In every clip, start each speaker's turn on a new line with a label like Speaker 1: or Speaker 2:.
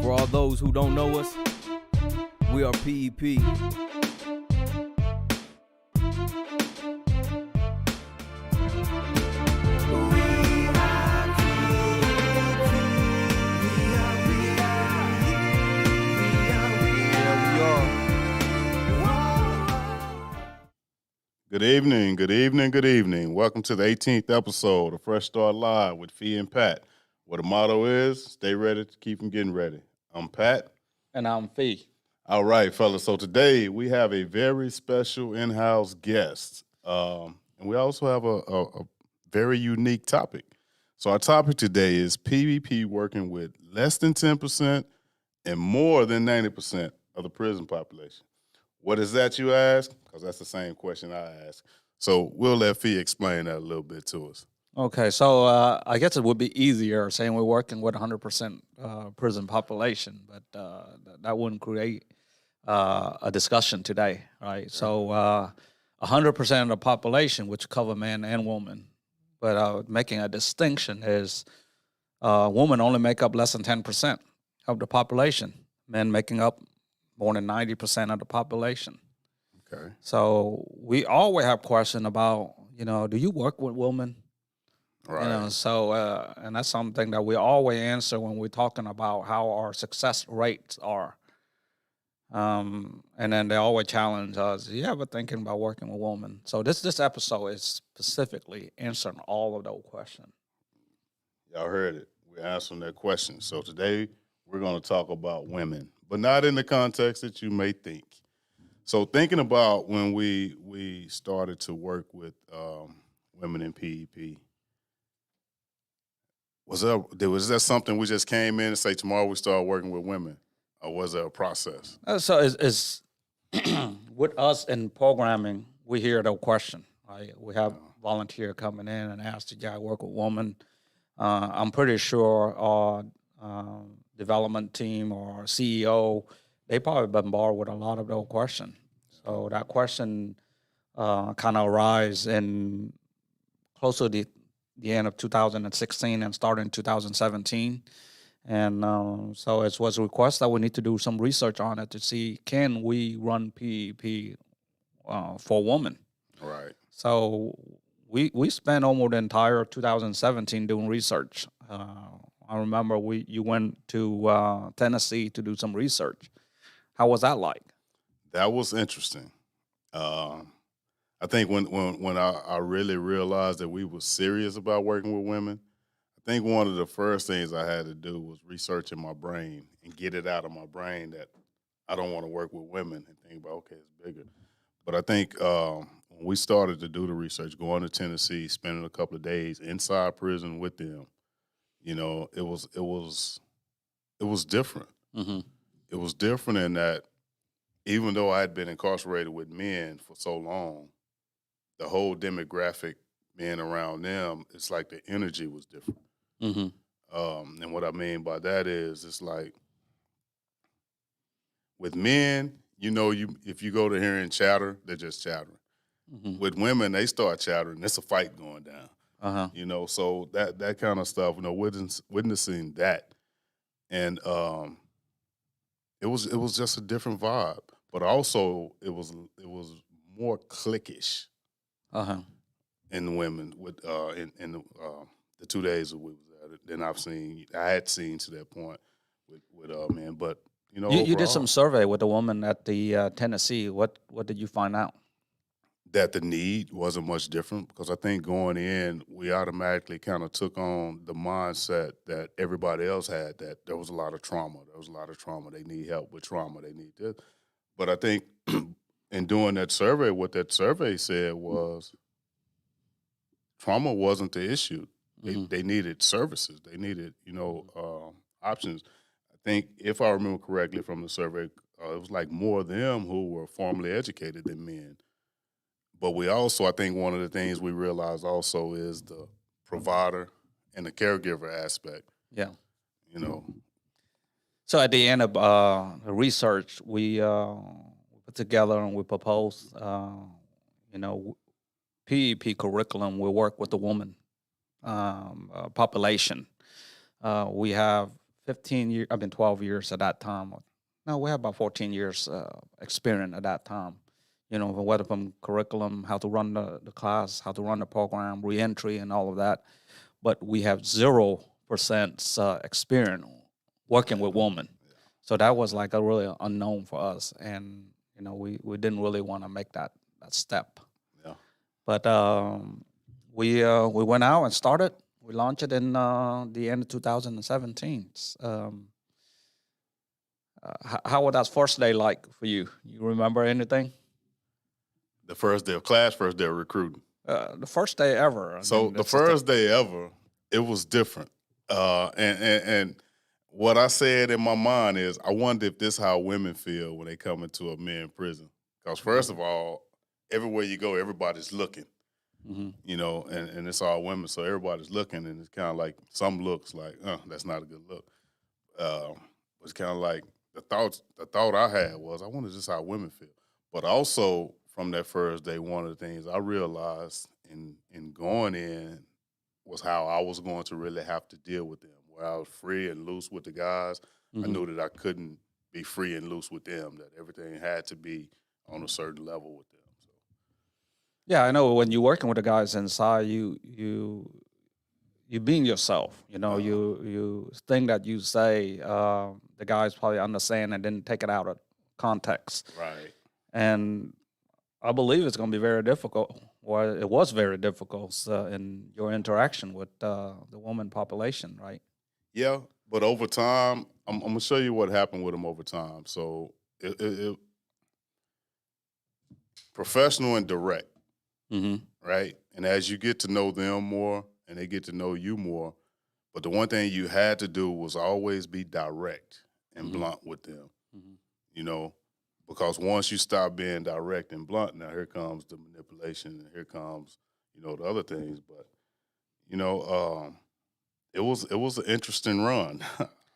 Speaker 1: For all those who don't know us, we are PEP.
Speaker 2: Good evening, good evening, good evening. Welcome to the 18th episode of Fresh Start Live with Fee and Pat, where the motto is, stay ready to keep from getting ready. I'm Pat.
Speaker 3: And I'm Fee.
Speaker 2: All right, fellas. So today we have a very special in-house guest. And we also have a very unique topic. So our topic today is PEP working with less than 10% and more than 90% of the prison population. What is that, you ask? Because that's the same question I ask. So we'll let Fee explain that a little bit to us.
Speaker 3: Okay, so I guess it would be easier saying we're working with 100% prison population, but that wouldn't create a discussion today, right? So 100% of the population, which cover men and women, but making a distinction is women only make up less than 10% of the population, men making up more than 90% of the population.
Speaker 2: Okay.
Speaker 3: So we always have questions about, do you work with women?
Speaker 2: Right.
Speaker 3: So and that's something that we always answer when we're talking about how our success rates are. And then they always challenge us, you ever thinking about working with women? So this episode is specifically answering all of those questions.
Speaker 2: Y'all heard it. We're answering that question. So today we're going to talk about women, but not in the context that you may think. So thinking about when we started to work with women in PEP, was that something we just came in and say tomorrow we start working with women, or was there a process?
Speaker 3: So it's with us in programming, we hear the question. Right? We have volunteer coming in and ask the guy work with women. I'm pretty sure our development team or CEO, they probably bombarded with a lot of those questions. So that question kind of arise in close to the end of 2016 and started in 2017. And so it was a request that we need to do some research on it to see, can we run PEP for women?
Speaker 2: Right.
Speaker 3: So we spent almost the entire 2017 doing research. I remember you went to Tennessee to do some research. How was that like?
Speaker 2: That was interesting. I think when I really realized that we were serious about working with women, I think one of the first things I had to do was research in my brain and get it out of my brain that I don't want to work with women and think about, okay, it's bigger. But I think when we started to do the research, going to Tennessee, spending a couple of days inside prison with them, it was different.
Speaker 3: Mm-hmm.
Speaker 2: It was different in that even though I had been incarcerated with men for so long, the whole demographic being around them, it's like the energy was different.
Speaker 3: Mm-hmm.
Speaker 2: And what I mean by that is, it's like with men, if you go to hear and chatter, they're just chattering.
Speaker 3: Mm-hmm.
Speaker 2: With women, they start chattering. There's a fight going down.
Speaker 3: Uh-huh.
Speaker 2: So that kind of stuff. Witnessing that, and it was just a different vibe. But also, it was more cliquish.
Speaker 3: Uh-huh.
Speaker 2: In women with in the 2 days that we was at it than I had seen to that point with men. But
Speaker 3: You did some survey with a woman at the Tennessee. What did you find out?
Speaker 2: That the need wasn't much different, because I think going in, we automatically kind of took on the mindset that everybody else had, that there was a lot of trauma. They need help with trauma. They need this. But I think in doing that survey, what that survey said was trauma wasn't the issue. They needed services. They needed, options. I think, if I remember correctly from the survey, it was like more of them who were formally educated than men. But we also, I think one of the things we realized also is the provider and the caregiver aspect.
Speaker 3: Yeah.
Speaker 2: you know.
Speaker 3: So at the end of the research, we put together and we proposed, PEP curriculum will work with the woman. population. We have 15 years, I've been 12 years at that time. No, we have about 14 years experience at that time. You know, whether from curriculum, how to run the class, how to run the program, reentry, and all of that. But we have 0% experience working with women. So that was like a really unknown for us. And, you know, we didn't really want to make that step.
Speaker 2: Yeah.
Speaker 3: But we went out and started. We launched it in the end of 2017. How was that first day like for you? You remember anything?
Speaker 2: The first day of class, first day of recruiting.
Speaker 3: The first day ever.
Speaker 2: So the first day ever, it was different. And what I said in my mind is, I wonder if this is how women feel when they come into a men's prison. Because first of all, everywhere you go, everybody's looking.
Speaker 3: Mm-hmm.
Speaker 2: You know, and it's all women, so everybody's looking, and it's kind of like some looks like, that's not a good look. It's kind of like the thought I had was, I wonder just how women feel. But also from that first day, one of the things I realized in going in was how I was going to really have to deal with them. Where I was free and loose with the guys,
Speaker 3: Mm-hmm.
Speaker 2: I knew that I couldn't be free and loose with them, that everything had to be on a certain level with them. So.
Speaker 3: Yeah, I know when you're working with the guys inside, you being yourself. You know, you thing that you say, the guys probably understand and didn't take it out of context.
Speaker 2: Right.
Speaker 3: And I believe it's going to be very difficult. Well, it was very difficult in your interaction with the woman population, right?
Speaker 2: Yeah, but over time, I'm gonna show you what happened with them over time. So, it professional and direct,
Speaker 3: Mm-hmm.
Speaker 2: right? And as you get to know them more, and they get to know you more, but the one thing you had to do was always be direct and
Speaker 3: Mm-hmm.
Speaker 2: blunt with them.
Speaker 3: Mm-hmm.
Speaker 2: You know, because once you stop being direct and blunt, now here comes the manipulation, and here comes, you know, the other things. But you know, it was an interesting run.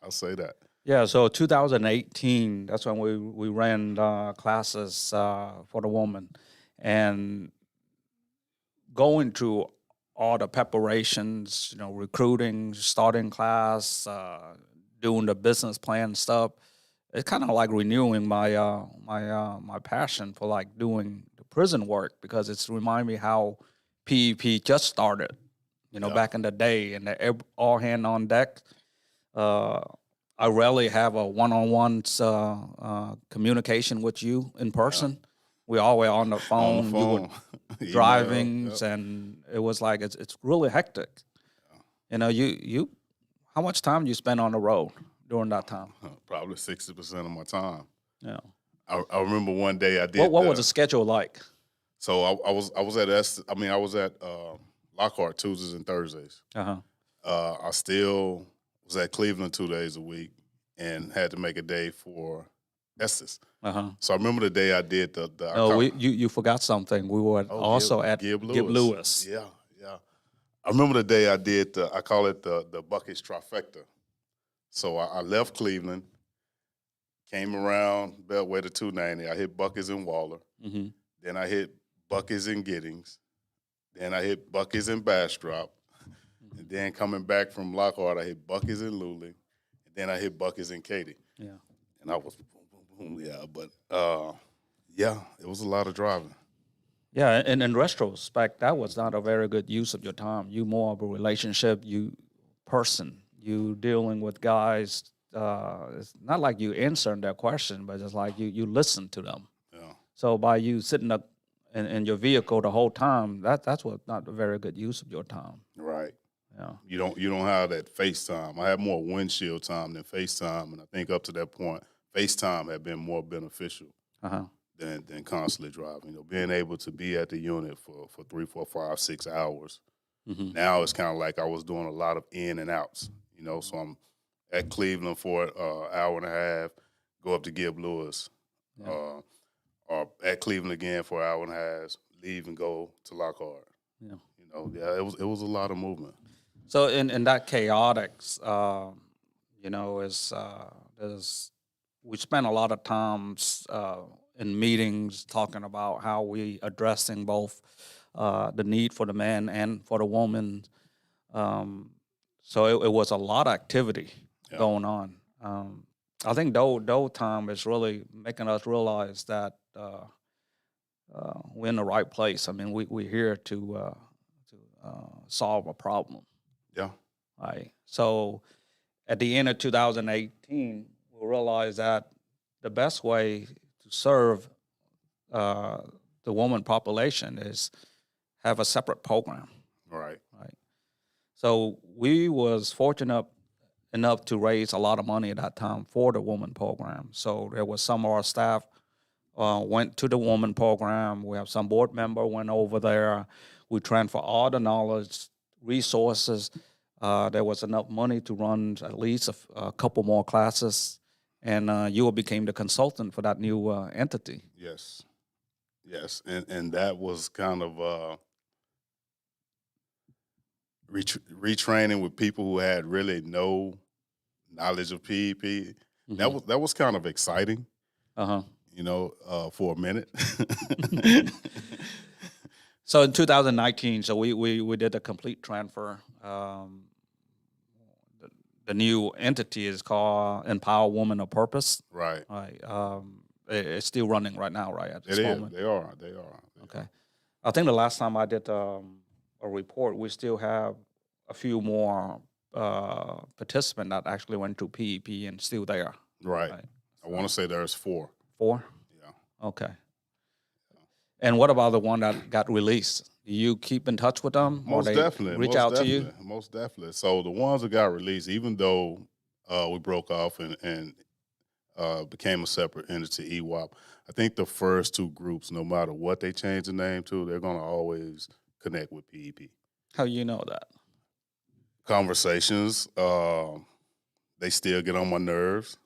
Speaker 2: I'll say that.
Speaker 3: Yeah, so 2018, that's when we ran classes for the woman. And going through all the preparations, you know, recruiting, starting class, doing the business plan stuff, it's kind of like renewing my my passion for like doing the prison work, because it's remind me how PEP just started, you know,
Speaker 2: Yeah.
Speaker 3: back in the day, and all hand on deck. I rarely have a one-on-one communication with you in person. We always on the phone.
Speaker 2: On the
Speaker 3: You were
Speaker 2: phone, Email,
Speaker 3: driving,
Speaker 2: yep.
Speaker 3: and it was like it's really hectic. You know, you how much time you spend on the road during that time?
Speaker 2: Probably 60% of my time.
Speaker 3: Yeah.
Speaker 2: I remember one day I did.
Speaker 3: What was the schedule like?
Speaker 2: So I was at Lockhart Tuesdays and Thursdays. I still was at Cleveland 2 days a week and had to make a day for Estes. So I remember the day I did
Speaker 3: You forgot something. We were also at
Speaker 2: Gib
Speaker 3: Lewis.
Speaker 2: Yeah. I remember the day I did I call it the Buckets trifecta. So I left Cleveland, came around Beltway to 290. I hit Buckets in Waller.
Speaker 3: Mm-hmm.
Speaker 2: Then I hit Buckets in Giddings. Then I hit Buckets in Bastrop. And then coming back from Lockhart, I hit Buckets in Luling. And then I hit Buckets in Katy.
Speaker 3: Yeah.
Speaker 2: And I was boom, yeah. But, it was a lot of driving.
Speaker 3: Yeah, and in retrospect, that was not a very good use of your time. You more of a relationship, person. You dealing with guys. It's not like you answering their question, but it's like you listen to them.
Speaker 2: Yeah.
Speaker 3: So by you sitting up in your vehicle the whole time, that's what not a very good use of your time.
Speaker 2: Right.
Speaker 3: Yeah.
Speaker 2: You don't have that FaceTime. I had more windshield time than FaceTime, and I think up to that point, FaceTime had been more beneficial than constantly driving. You know, being able to be at the unit for 3, 4, 5, 6 hours.
Speaker 3: Mm-hmm.
Speaker 2: Now it's kind of like I was doing a lot of in and outs. You know, so I'm at Cleveland for an hour and a half, go up to Gib Lewis, or at Cleveland again for an hour and a half, leave and go to Lockhart.
Speaker 3: Yeah.
Speaker 2: You know, it was a lot of movement.
Speaker 3: So in that chaotic, you know, we spend a lot of times in meetings talking about how we addressing both the need for the man and for the woman. So it was a lot of activity
Speaker 2: Yeah.
Speaker 3: going on. I think though time is really making us realize that we're in the right place. I mean, we're here to solve a problem.
Speaker 2: Yeah.
Speaker 3: Right. So at the end of 2018, we realized that the best way to serve the woman population is have a separate program.
Speaker 2: Right.
Speaker 3: Right. So we was fortunate enough to raise a lot of money at that time for the woman program. So there was some of our staff went to the woman program. We have some board member went over there. We transfer all the knowledge, resources. There was enough money to run at least a couple more classes, and you became the consultant for that new entity.
Speaker 2: Yes. Yes. And that was kind of retraining with people who had really no knowledge of PEP.
Speaker 3: Mm-hmm.
Speaker 2: That was kind of exciting,
Speaker 3: Uh-huh.
Speaker 2: for a minute.
Speaker 3: So in 2019, so we did a complete transfer. The new entity is called Empower Woman of Purpose.
Speaker 2: Right.
Speaker 3: Right. It's still running right now, right, at this
Speaker 2: It is.
Speaker 3: moment?
Speaker 2: They are.
Speaker 3: Okay. I think the last time I did a report, we still have a few more participants that actually went through PEP and still there.
Speaker 2: Right.
Speaker 3: Right.
Speaker 2: I want to say there's 4.
Speaker 3: 4?
Speaker 2: Yeah.
Speaker 3: Okay. And what about the one that got released? Do you keep in touch with them? Or
Speaker 2: Most
Speaker 3: they
Speaker 2: definitely.
Speaker 3: reach
Speaker 2: most
Speaker 3: out
Speaker 2: definitely,
Speaker 3: to you?
Speaker 2: Most definitely. So the ones that got released, even though we broke off and became a separate entity, EWAP, I think the first 2 groups, no matter what they change the name to, they're going to always connect with PEP.
Speaker 3: How you know that?
Speaker 2: Conversations, they still get on my nerves,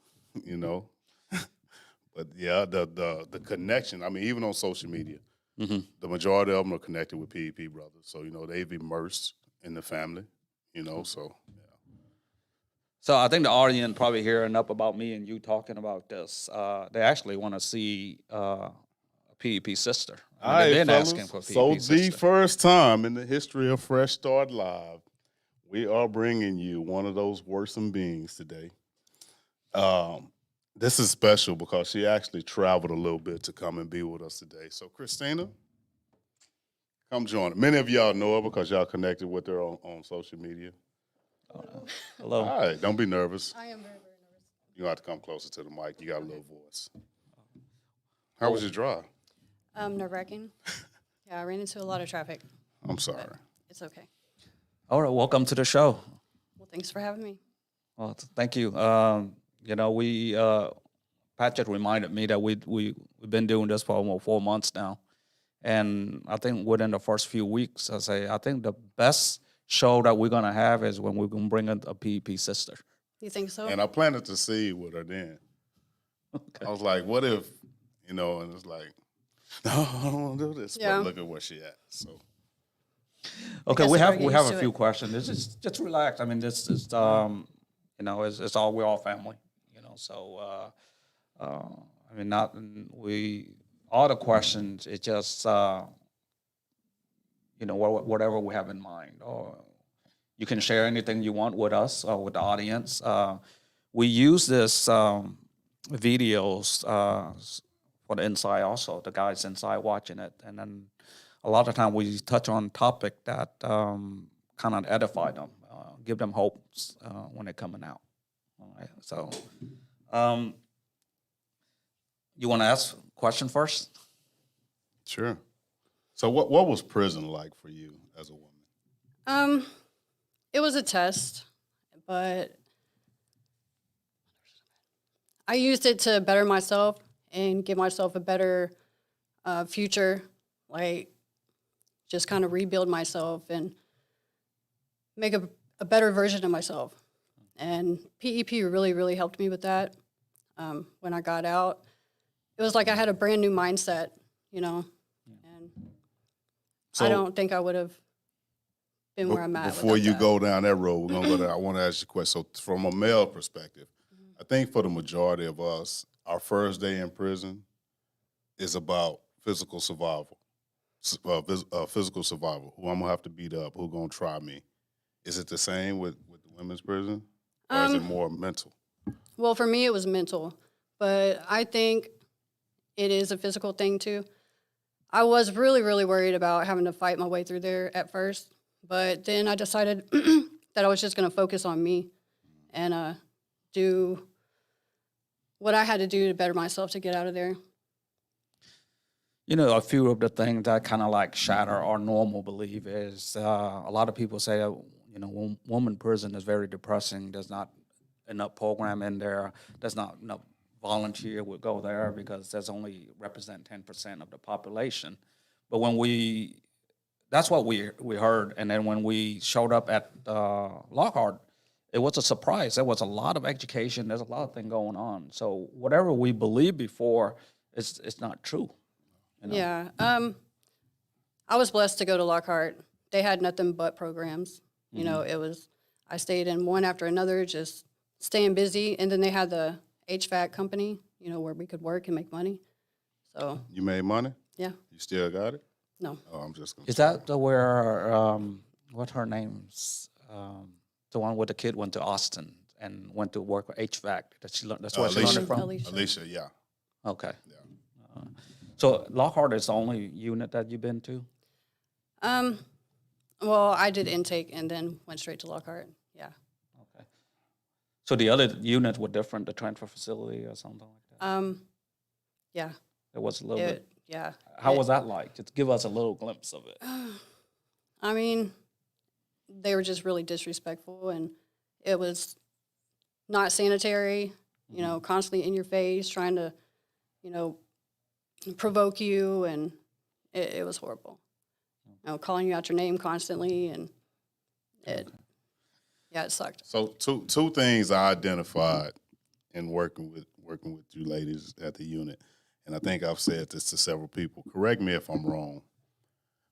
Speaker 2: But yeah, the connection. I mean, even on social media,
Speaker 3: Mm-hmm.
Speaker 2: the majority of them are connected with PEP brothers. So they've immersed in the family. So yeah.
Speaker 3: So I think the audience probably hearing enough about me and you talking about this. They actually want to see PEP Sister. I mean,
Speaker 2: All
Speaker 3: they've
Speaker 2: right,
Speaker 3: been
Speaker 2: fellas.
Speaker 3: asking for PEP
Speaker 2: So
Speaker 3: Sister.
Speaker 2: the first time in the history of Fresh Start Live, we are bringing you one of those worrisome beings today. This is special because she actually traveled a little bit to come and be with us today. So Christina, come join. Many of y'all know her because y'all connected with her on social media.
Speaker 3: Hello.
Speaker 2: All right, don't be nervous.
Speaker 4: I am very, very nervous.
Speaker 2: You have to come closer to the mic. You got a little voice. How was your drive?
Speaker 4: Nerve-wracking. Yeah, I ran into a lot of traffic.
Speaker 2: I'm sorry.
Speaker 4: It's okay.
Speaker 3: All right, welcome to the show.
Speaker 4: Well, thanks for having me.
Speaker 3: Well, thank you. We Patrick reminded me that we've been doing this for almost 4 months now, and I think within the first few weeks, I think the best show that we're gonna have is when we're gonna bring in a PEP sister.
Speaker 4: You think so?
Speaker 2: And I planted to see with her then.
Speaker 3: Okay.
Speaker 2: I was like, what if, and it's like, no, I don't want to do this.
Speaker 4: Yeah.
Speaker 2: But look at where she at. So
Speaker 3: Okay,
Speaker 4: guess
Speaker 3: we
Speaker 4: if
Speaker 3: have
Speaker 4: we're
Speaker 3: we have
Speaker 4: used
Speaker 3: a
Speaker 4: to
Speaker 3: few
Speaker 4: it.
Speaker 3: questions. This is just relax. I mean, this is it's all we're all family. So I mean, not we all the questions. It's just whatever we have in mind, or you can share anything you want with us or with the audience. We use this videos for the inside also, the guys inside watching it, and then a lot of time we touch on topic that kind of edify them, give them hopes when they're coming out. All right, so you want to ask a question first?
Speaker 2: sure. So what was prison like for you as a woman?
Speaker 4: It was a test, but I used it to better myself and give myself a better future, like just kind of rebuild myself and make a better version of myself. And PEP really, really helped me with that. When I got out, it was like I had a brand new mindset, and
Speaker 2: So
Speaker 4: I don't think I would have been where I'm at.
Speaker 2: Before
Speaker 4: without
Speaker 2: you
Speaker 4: that.
Speaker 2: go down that road, we're going to go there. I want to ask you a question. So from a male perspective, I think for the majority of us, our first day in prison is about physical survival. Physical survival. Who I'm going to have to beat up, who's going to try me. Is it the same with the women's prison, or is it more mental?
Speaker 4: Well, for me, it was mental, but I think it is a physical thing too. I was really, really worried about having to fight my way through there at first, but then I decided that I was just going to focus on me and do what I had to do to better myself to get out of there.
Speaker 3: You know, a few of the things that kind of like shatter our normal belief is a lot of people say, you know, woman prison is very depressing. There's not enough program in there. There's not enough volunteer would go there because there's only represent 10% of the population. But when that's what we heard. And then when we showed up at Lockhart, it was a surprise. There was a lot of education. There's a lot of things going on. So whatever we believed before, it's not true. You know?
Speaker 4: Yeah. I was blessed to go to Lockhart. They had nothing but programs. You know, I stayed in one after another, just staying busy. And then they had the HVAC company, you know, where we could work and make money. So.
Speaker 2: You made money?
Speaker 4: Yeah.
Speaker 2: You still got it?
Speaker 4: No.
Speaker 2: Oh, I'm just gonna.
Speaker 3: Is that where, what her name's, the one where the kid went to Austin and went to work with HVAC? That's where she learned it from?
Speaker 2: Alicia, yeah.
Speaker 3: Okay.
Speaker 2: Yeah.
Speaker 3: So Lockhart is the only unit that you've been to?
Speaker 4: Well, I did intake and then went straight to Lockhart. Yeah.
Speaker 3: Okay. So the other units were different, the transfer facility or something like that?
Speaker 4: Yeah.
Speaker 3: It was a little bit.
Speaker 4: Yeah.
Speaker 3: How was that like? Just give us a little glimpse of it.
Speaker 4: I mean, they were just really disrespectful, and it was not sanitary, you know, constantly in your face, trying to, you know, provoke you, and it was horrible. You know, calling you out your name constantly, and it sucked.
Speaker 2: So two things I identified in working with you ladies at the unit, and I think I've said this to several people. Correct me if I'm wrong,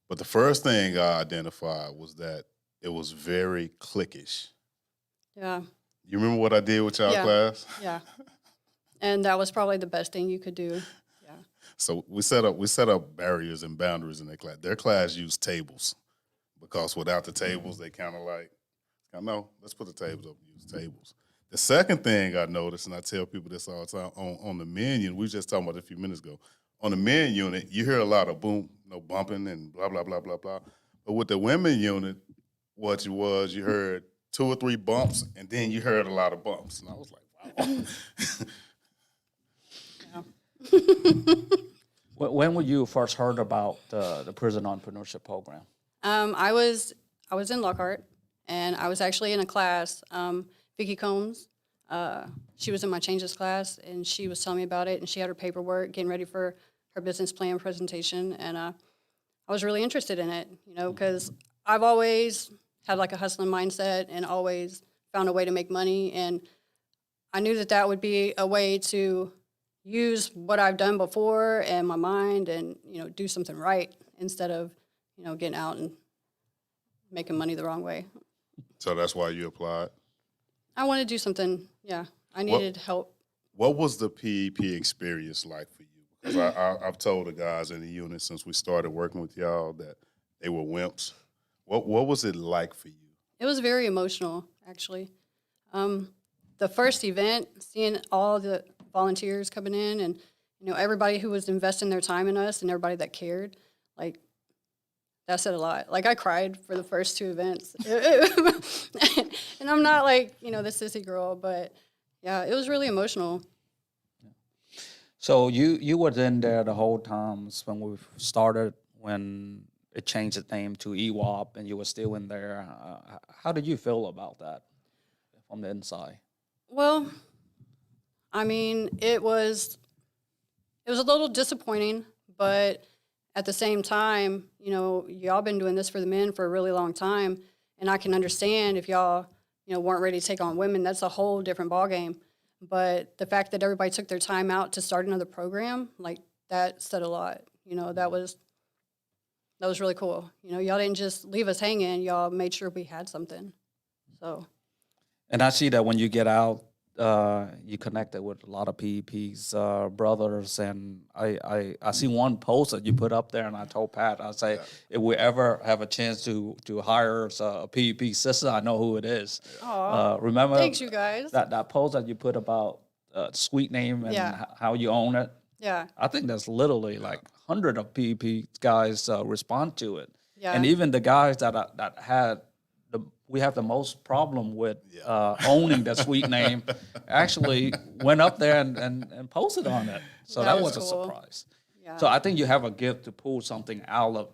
Speaker 2: but the first thing I identified was that it was very cliquish.
Speaker 4: Yeah.
Speaker 2: You remember what I did with y'all class?
Speaker 4: Yeah. And that was probably the best thing you could do. Yeah.
Speaker 2: So we set up barriers and boundaries in their class. Their class used tables because without the tables, they kind of like, no, let's put the tables up and use tables. The second thing I noticed, and I tell people this all the time, on the men unit, we were just talking about it a few minutes ago. On the men unit, you hear a lot of boom, no bumping and blah, blah, blah, blah, blah. But with the women unit, what you heard 2 or 3 bumps, and then you heard a lot of bumps. And I was like, wow.
Speaker 3: When were you first heard about the prison entrepreneurship program?
Speaker 4: I was in Lockhart, and I was actually in a class. Vicki Combs, she was in my changes class, and she was telling me about it, and she had her paperwork, getting ready for her business plan presentation, and I was really interested in it, you know, because I've always had like a hustling mindset and always found a way to make money, and I knew that would be a way to use what I've done before and my mind and, you know, do something right instead of, you know, getting out and making money the wrong way.
Speaker 2: So that's why you applied?
Speaker 4: I wanted to do something, yeah. I needed help.
Speaker 2: What was the PEP experience like for you? Because I've told the guys in the unit since we started working with y'all that they were wimps. What was it like for you?
Speaker 4: It was very emotional, actually. The first event, seeing all the volunteers coming in and, you know, everybody who was investing their time in us and everybody that cared, like, that said a lot. Like, I cried for the first 2 events. And I'm not, like, you know, the sissy girl, but, yeah, it was really emotional.
Speaker 3: So you were in there the whole time when we started, when it changed the name to EWAP, and you were still in there. How did you feel about that from the inside?
Speaker 4: Well, I mean, it was a little disappointing, but at the same time, you know, y'all been doing this for the men for a really long time, and I can understand if y'all, you know, weren't ready to take on women. That's a whole different ballgame. But the fact that everybody took their time out to start another program, like, that said a lot. You know, that was really cool. You know, y'all didn't just leave us hanging. Y'all made sure we had something. So.
Speaker 3: And I see that when you get out you connected with a lot of PEP's brothers, and I see one post that you put up there, and I told Pat, I say, if we ever have a chance to hire a PEP sister, I know who it is.
Speaker 4: Aw,
Speaker 3: Remember
Speaker 4: thanks, you guys.
Speaker 3: that post that you put about sweet name and
Speaker 4: Yeah.
Speaker 3: how you own it?
Speaker 4: Yeah,
Speaker 3: I think that's literally like 100 of PEP guys respond to it.
Speaker 4: Yeah.
Speaker 3: And even the guys that had we have the most problem with owning the sweet name actually went up there and posted on it. So
Speaker 4: That
Speaker 3: that
Speaker 4: was
Speaker 3: was a
Speaker 4: cool.
Speaker 3: surprise.
Speaker 4: yeah.
Speaker 3: So I think you have a gift to pull something out of,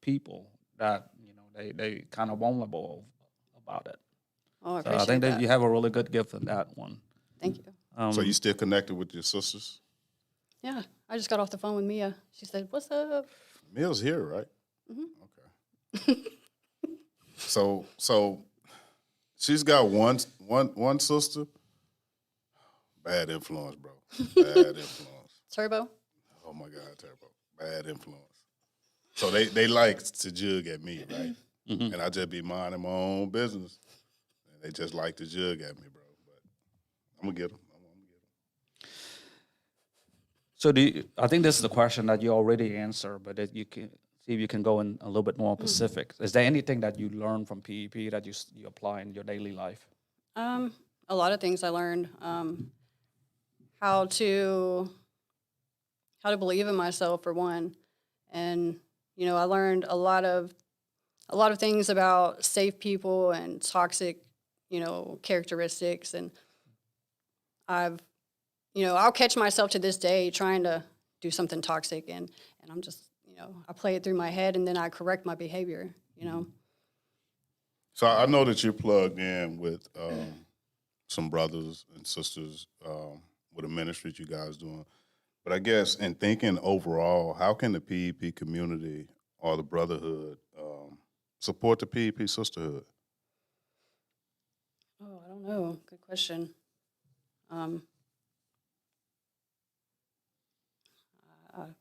Speaker 3: people that, they kind of vulnerable about it.
Speaker 4: Oh, I
Speaker 3: So
Speaker 4: appreciate
Speaker 3: I think
Speaker 4: that.
Speaker 3: that you have a really good gift in that one.
Speaker 4: Thank you.
Speaker 2: So you still connected with your sisters?
Speaker 4: Yeah, I just got off the phone with Mia. She said, "What's up?"
Speaker 2: Mill's here, right?
Speaker 4: Mm-hmm.
Speaker 2: Okay. So she's got one sister. Bad influence, bro. Bad influence.
Speaker 4: Turbo.
Speaker 2: Oh my God, Turbo. Bad influence. So they like to jug at me, right?
Speaker 3: Mm-hmm.
Speaker 2: And I just be minding my own business. And they just like to jug at me, bro. But I'm gonna get them.
Speaker 3: So I think this is the question that you already answered, but you can see if you can go in a little bit more specific. Is there anything that you learned from PEP that you apply in your daily life?
Speaker 4: A lot of things I learned. How to believe in myself for one, and I learned a lot of things about safe people and toxic, characteristics, and I'll catch myself to this day trying to do something toxic, and I'm just, I play it through my head, and then I correct my behavior,
Speaker 2: So I know that you're plugged in with some brothers and sisters with a ministry that you guys doing. But I guess in thinking overall, how can the PEP community or the brotherhood support the PEP sisterhood?
Speaker 4: Oh, I don't know. Good question. I don't know how to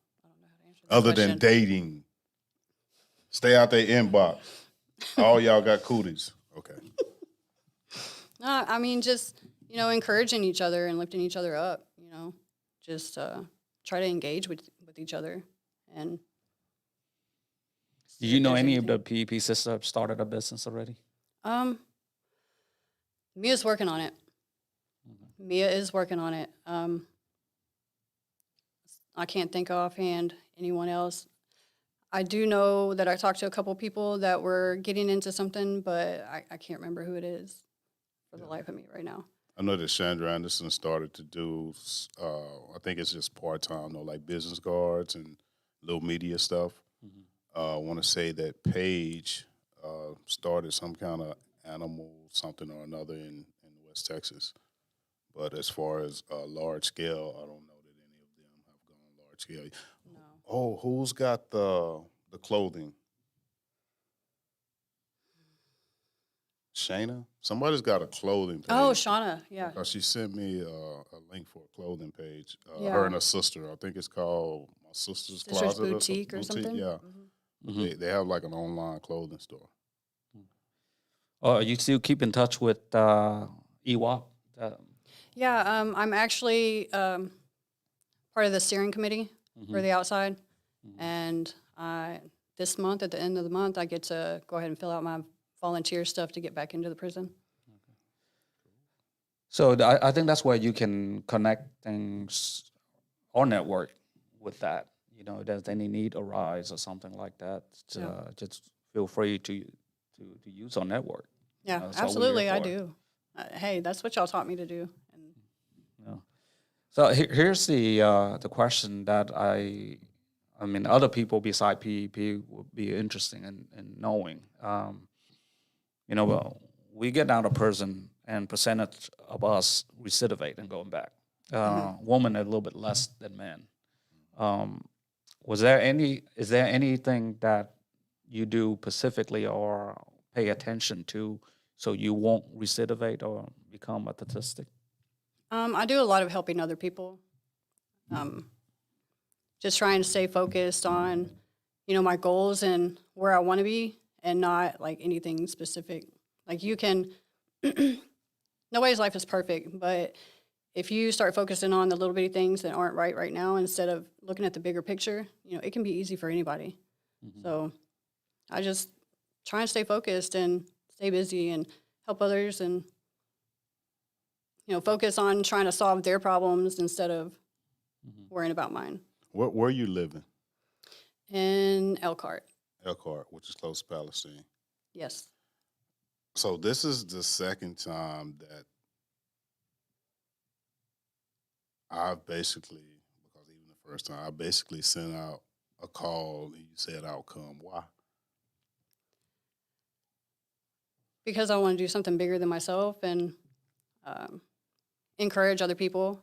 Speaker 4: answer that
Speaker 2: Other
Speaker 4: question.
Speaker 2: than dating, stay out their inbox. All y'all got cooties. Okay.
Speaker 4: I mean, just, encouraging each other and lifting each other up, just try to engage with each other. And
Speaker 3: Do
Speaker 4: see
Speaker 3: you
Speaker 4: if
Speaker 3: know
Speaker 4: there's
Speaker 3: any of
Speaker 4: anything.
Speaker 3: the PEP sisters have started a business already?
Speaker 4: Mia's working on it. Mia is working on it. I can't think offhand anyone else. I do know that I talked to a couple people that were getting into something, but I can't remember who it is for the life of me right now.
Speaker 2: I know that Chandra Anderson started to do, I think it's just part-time, though, like business cards and little media stuff. I want to say that Paige started some kind of animal something or another in West Texas. But as far as large scale, I don't know that any of them have gone large scale.
Speaker 4: No.
Speaker 2: Oh, who's got the clothing? Shayna? Somebody's got a clothing page.
Speaker 4: Oh, Shauna, yeah.
Speaker 2: Because she sent me a link for a clothing page.
Speaker 4: Yeah.
Speaker 2: Her and her sister. I think it's called My Sister's
Speaker 4: Sister's
Speaker 2: Closet
Speaker 4: Boutique or something?
Speaker 2: Yeah. They have like an online clothing store.
Speaker 3: Oh, you still keep in touch with EWAP?
Speaker 4: Yeah, I'm actually part of the steering committee for the outside. And this month, at the end of the month, I get to go ahead and fill out my volunteer stuff to get back into the prison.
Speaker 3: So I think that's where you can connect things or network with that. If there's any need arise or something like that, just feel free to use our network.
Speaker 4: Yeah,
Speaker 3: that's all we're
Speaker 4: absolutely,
Speaker 3: here
Speaker 4: I
Speaker 3: for.
Speaker 4: do. Hey, that's what y'all taught me to do. And
Speaker 3: So here's the question that I mean, other people beside PEP would be interesting in knowing. Well, we get out of prison and percentage of us recidivate and going back. Women a little bit less than men. Is there anything that you do specifically or pay attention to so you won't recidivate or become a statistic?
Speaker 4: I do a lot of helping other people. Just trying to stay focused on, my goals and where I want to be, and not like anything specific. Like you can nobody's life is perfect, but if you start focusing on the little bitty things that aren't right now instead of looking at the bigger picture, it can be easy for anybody. So I just try and stay focused and stay busy and help others and, focus on trying to solve their problems instead of worrying about mine.
Speaker 2: Where are you living?
Speaker 4: In Elkhart,
Speaker 2: Elkhart, which is close to Palestine.
Speaker 4: yes.
Speaker 2: So this is the second time that I've basically, because even the first time, I basically sent out a call and you said outcome. Why?
Speaker 4: Because I want to do something bigger than myself and encourage other people.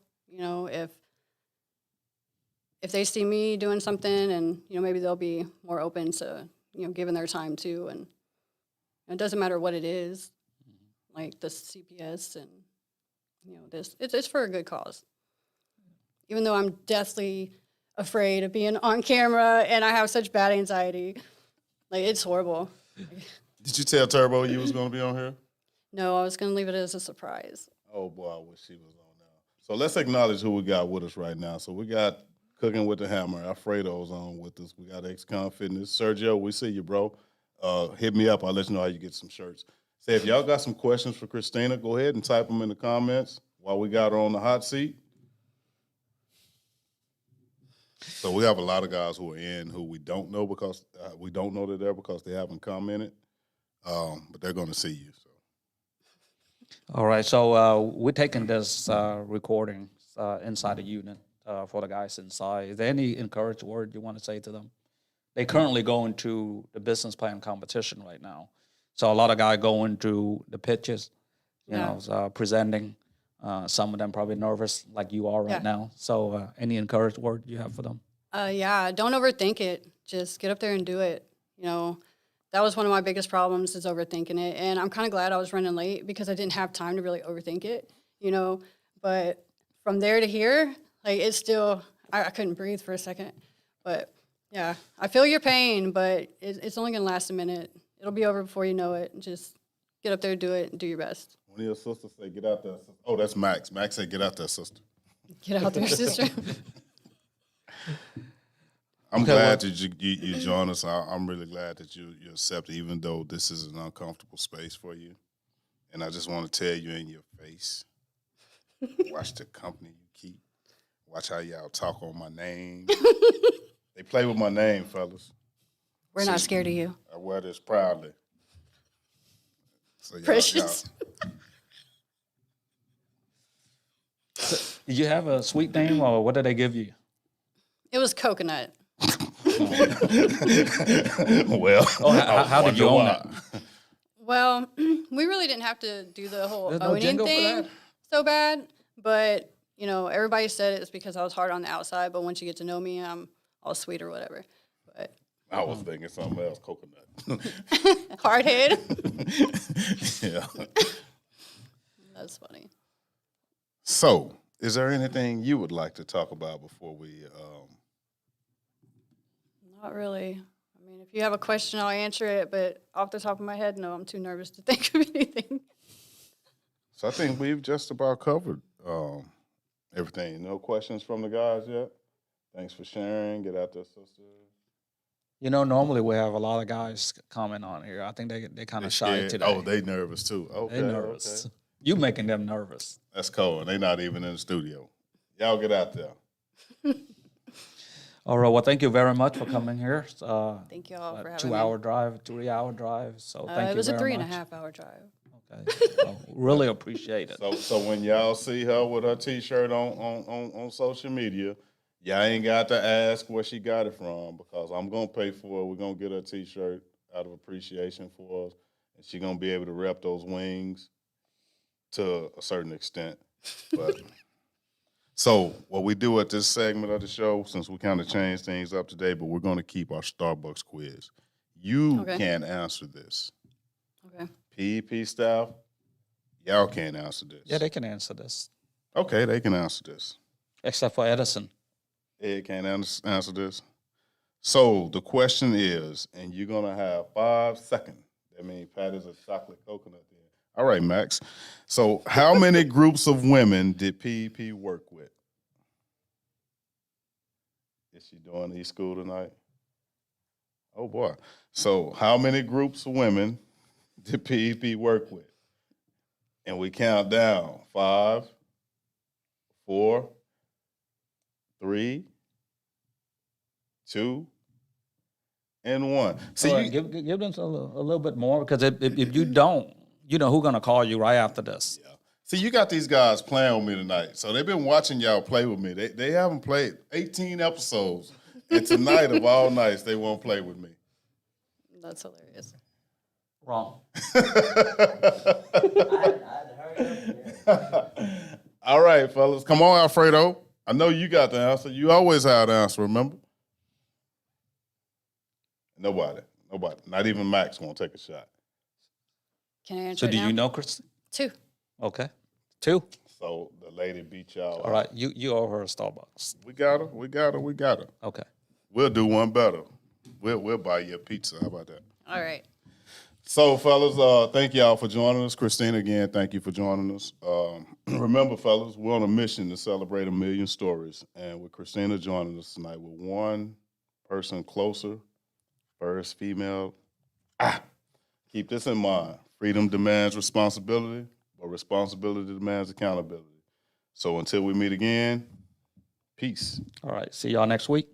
Speaker 4: If they see me doing something, and maybe they'll be more open to giving their time too. And it doesn't matter what it is, like the CPS and this. It's for a good cause. Even though I'm deathly afraid of being on camera and I have such bad anxiety, like it's horrible.
Speaker 2: Did you tell Turbo you was going to be on here?
Speaker 4: No, I was going to leave it as a surprise.
Speaker 2: Oh, boy, I wish she was on now. So let's acknowledge who we got with us right now. So we got Cooking with the Hammer. Alfredo's on with us. We got Ex-Con Fitness. Sergio, we see you, bro. Hit me up. I'll let you know how you get some shirts. Say, if y'all got some questions for Christina, go ahead and type them in the comments while we got her on the hot seat. So we have a lot of guys who are in who we don't know because we don't know they're there because they haven't commented, but they're going to see you. So.
Speaker 3: All right, so we're taking this recording inside the unit for the guys inside. Is there any encouraging word you want to say to them? They currently go into the business plan competition right now. So a lot of guys go into the pitches, presenting. Some of them probably nervous like you are right now. So any encouraging word you have for them?
Speaker 4: Don't overthink it. Just get up there and do it. That was one of my biggest problems is overthinking it. And I'm kind of glad I was running late because I didn't have time to really overthink it, But from there to here, like it's still, I couldn't breathe for a second. But yeah, I feel your pain, but it's only going to last a minute. It'll be over before you know it. Just get up there, do it, and do your best.
Speaker 2: One of your sisters say, get out there, sister. Oh, that's Max. Max said, get out there, sister.
Speaker 4: Get out there, sister.
Speaker 2: I'm glad that you joined us. I'm really glad that you accepted, even though this is an uncomfortable space for you. And I just want to tell you in your face, watch the company you keep. Watch how y'all talk on my name. They play with my name, fellas.
Speaker 4: We're not scared of you.
Speaker 2: I wear this proudly. So
Speaker 4: Precious.
Speaker 3: Did you have a sweet name, or what did they give you?
Speaker 4: It was coconut.
Speaker 2: Well,
Speaker 3: how did you own it?
Speaker 4: Well, we really didn't have to do the whole
Speaker 3: There's no
Speaker 4: owning
Speaker 3: jingle for
Speaker 4: thing
Speaker 3: that?
Speaker 4: so bad, but everybody said it's because I was hard on the outside, but once you get to know me, I'm all sweet or whatever. But
Speaker 2: I was thinking something else, coconut.
Speaker 4: hard head.
Speaker 2: Yeah.
Speaker 4: That's funny.
Speaker 2: So, is there anything you would like to talk about before we?
Speaker 4: Not really. I mean, if you have a question, I'll answer it, but off the top of my head, no, I'm too nervous to think of anything.
Speaker 2: So I think we've just about covered everything. No questions from the guys yet? Thanks for sharing. Get out there, sister.
Speaker 3: Normally we have a lot of guys comment on here. I think they kind of shy today.
Speaker 2: Oh, they nervous too. Okay,
Speaker 3: They nervous.
Speaker 2: Okay.
Speaker 3: You making them nervous.
Speaker 2: That's cool. And they not even in the studio. Y'all get out there.
Speaker 3: All right. Well, thank you very much for coming here.
Speaker 4: Thank you all for having
Speaker 3: 2-hour drive, 3-hour drive. So thank you very much.
Speaker 4: It was a 3.5-hour drive.
Speaker 3: Okay. Well, really appreciate it.
Speaker 2: So when y'all see her with her T-shirt on social media, y'all ain't got to ask where she got it from because I'm gonna pay for it. We're gonna get her T-shirt out of appreciation for us, and she gonna be able to rep those wings to a certain extent. But so what we do at this segment of the show, since we kind of changed things up today, but we're gonna keep our Starbucks quiz. You can't answer this.
Speaker 4: Okay.
Speaker 2: PEP staff, y'all can't answer this.
Speaker 3: Yeah, they can answer this.
Speaker 2: Okay, they can answer this.
Speaker 3: Except for Edison.
Speaker 2: Ed can't answer this. So the question is, and you're going to have 5 seconds. That means Pat is a chocolate coconut there. All right, Max. So how many groups of women did PEP work with? Is she doing e-school tonight? Oh, boy. So how many groups of women did PEP work with? And we count down. 5, 4, 3, 2, and 1. See,
Speaker 3: All right, give them a little bit more, because if you don't, you know who's going to call you right after this.
Speaker 2: yeah. See, you got these guys playing with me tonight. So they've been watching y'all play with me. They haven't played 18 episodes. And tonight of all nights, they won't play with me.
Speaker 4: That's hilarious.
Speaker 3: Wrong.
Speaker 2: All right, fellas. Come on, Alfredo. I know you got the answer. You always have the answer, remember? Nobody. Not even Max won't take a shot.
Speaker 4: Can I answer
Speaker 3: So
Speaker 4: it
Speaker 3: do
Speaker 4: now?
Speaker 3: you know, Christina?
Speaker 4: 2.
Speaker 3: Okay. 2.
Speaker 2: So the lady beat y'all.
Speaker 3: All right. You owe her a Starbucks.
Speaker 2: We got her.
Speaker 3: Okay.
Speaker 2: We'll do one better. We'll buy you a pizza. How about that?
Speaker 4: All right.
Speaker 2: So, fellas, thank y'all for joining us. Christina, again, thank you for joining us. Remember, fellas, we're on a mission to celebrate 1 million stories. And with Christina joining us tonight, we're one person closer, first female. Keep this in mind. Freedom demands responsibility, but responsibility demands accountability. So until we meet again, peace.
Speaker 3: All right. See y'all next week.